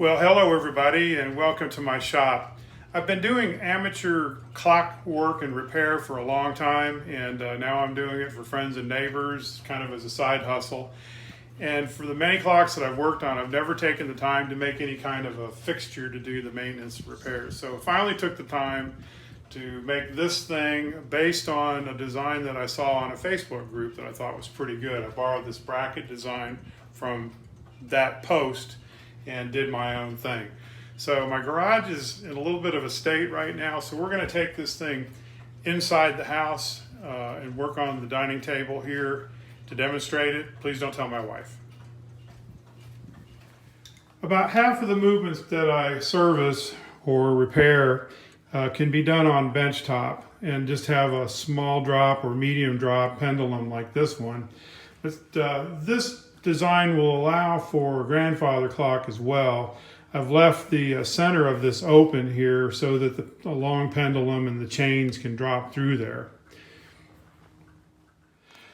Well, hello everybody and welcome to my shop. I've been doing amateur clock work and repair for a long time, and now I'm doing it for friends and neighbors, kind of as a side hustle. And for the many clocks that I've worked on, I've never taken the time to make any kind of a fixture to do the maintenance and repairs. So I finally took the time to make this thing based on a design that I saw on a Facebook group that I thought was pretty good. I borrowed this bracket design from that post and did my own thing. So my garage is in a little bit of a state right now, so we're going to take this thing inside the house and work on the dining table here to demonstrate it. Please don't tell my wife. About half of the movements that I service or repair can be done on bench top and just have a small drop or medium drop pendulum like this one. But this design will allow for a grandfather clock as well. I've left the center of this open here so that the long pendulum and the chains can drop through there.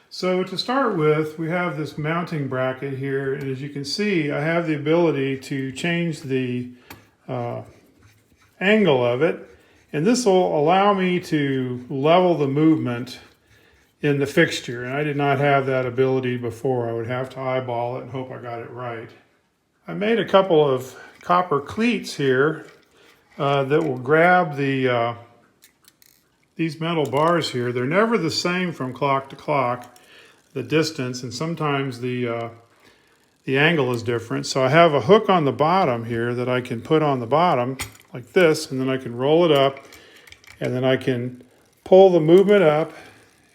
So to start with, we have this mounting bracket here, and as you can see, I have the ability to change the angle of it, and this will allow me to level the movement in the fixture, and I did not have that ability before. I would have to eyeball it and hope I got it right. I made a couple of copper cleats here that will grab the these metal bars here. They're never the same from clock to clock, the distance, and sometimes the angle is different. So I have a hook on the bottom here that I can put on the bottom like this, and then I can roll it up, and then I can pull the movement up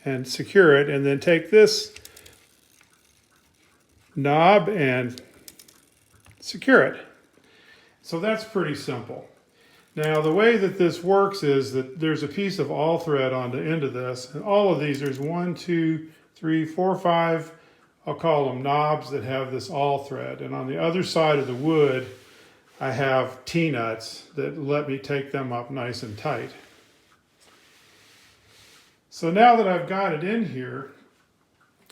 and secure it, and then take this knob and secure it. So that's pretty simple. Now the way that this works is that there's a piece of all thread on the end of this, and all of these, there's 1, 2, 3, 4, 5, I'll call them knobs that have this all thread, and on the other side of the wood I have Tee Nuts that let me take them up nice and tight. So now that I've got it in here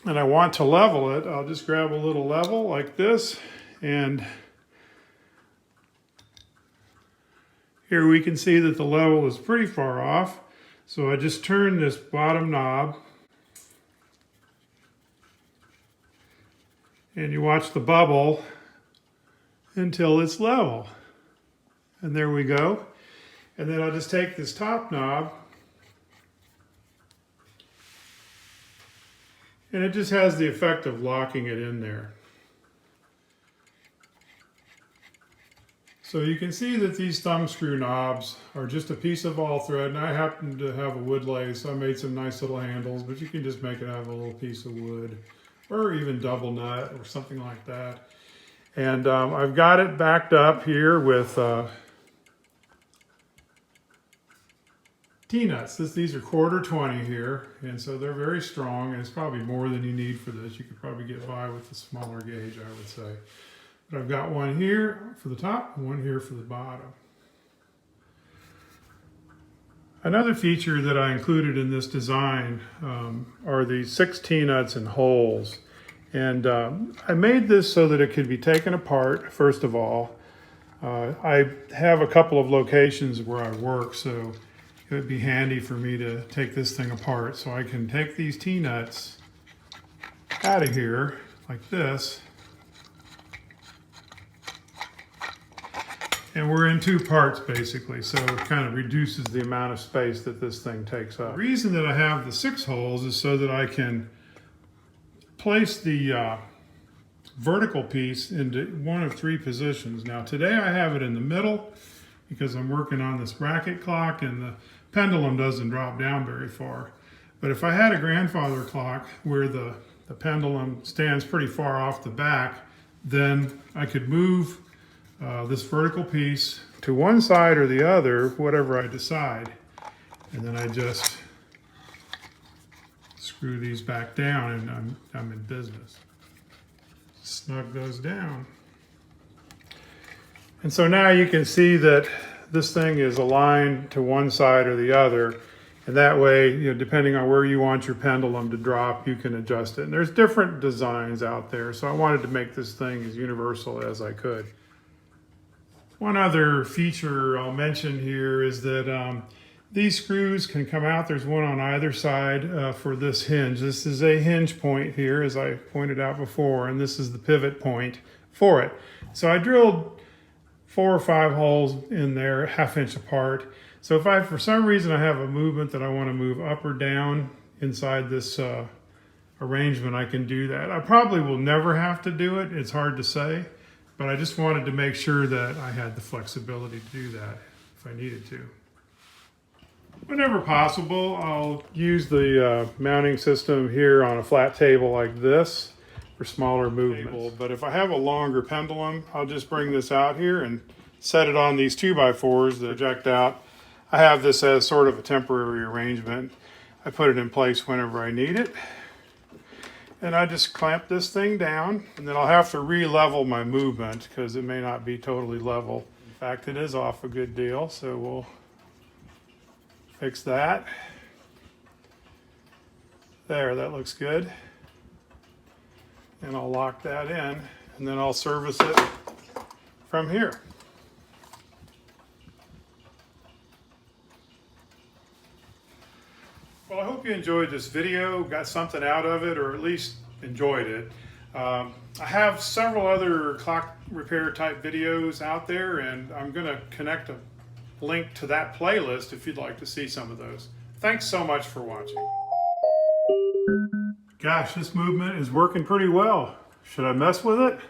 and I want to level it, I'll just grab a little level like this, and here we can see that the level is pretty far off. So I just turn this bottom knob and you watch the bubble until it's level. And there we go. And then I'll just take this top knob, and it just has the effect of locking it in there. So you can see that these thumb screw knobs are just a piece of all thread, and I happen to have a wood lathe, so I made some nice little handles, but you can just make it out of a little piece of wood or even double nut or something like that. And I've got it backed up here with Tee Nuts. These are 1/4 here, and so they're very strong, and it's probably more than you need for this. You could probably get by with the smaller gauge, I would say. But I've got one here for the top and one here for the bottom. Another feature that I included in this design are these 6 Tee Nuts and holes. And I made this so that it could be taken apart, first of all. I have a couple of locations where I work, so it would be handy for me to take this thing apart. So I can take these Tee Nuts out of here like this. And we're in 2 parts basically, so it kind of reduces the amount of space that this thing takes up. The reason that I have the 6 holes is so that I can place the vertical piece into one of 3 positions. Now today I have it in the middle because I'm working on this bracket clock and the pendulum doesn't drop down very far. But if I had a grandfather clock where the pendulum stands pretty far off the back, then I could move this vertical piece to one side or the other, whatever I decide. And then I just screw these back down and I'm in business. Snug those down. And so now you can see that this thing is aligned to one side or the other, and that way, depending on where you want your pendulum to drop, you can adjust it. And there's different designs out there, so I wanted to make this thing as universal as I could. One other feature I'll mention here is that these screws can come out. There's one on either side for this hinge. This is a hinge point here, as I pointed out before, and this is the pivot point for it. So I drilled 4 or 5 holes in there, 1/2 inch apart. So if for some reason I have a movement that I want to move up or down inside this arrangement, I can do that. I probably will never have to do it. It's hard to say, but I just wanted to make sure that I had the flexibility to do that if I needed to. Whenever possible, I'll use the mounting system here on a flat table like this for smaller movements. But if I have a longer pendulum, I'll just bring this out here and set it on these 2x4s that project out. I have this as sort of a temporary arrangement. I put it in place whenever I need it. And I just clamp this thing down, and then I'll have to re-level my movement because it may not be totally level. In fact, it is off a good deal, so we'll fix that. There, that looks good. And I'll lock that in, and then I'll service it from here. Well, I hope you enjoyed this video, got something out of it, or at least enjoyed it. I have several other clock repair type videos out there, and I'm going to connect a link to that playlist if you'd like to see some of those. Thanks so much for watching. Gosh, this movement is working pretty well. Should I mess with it?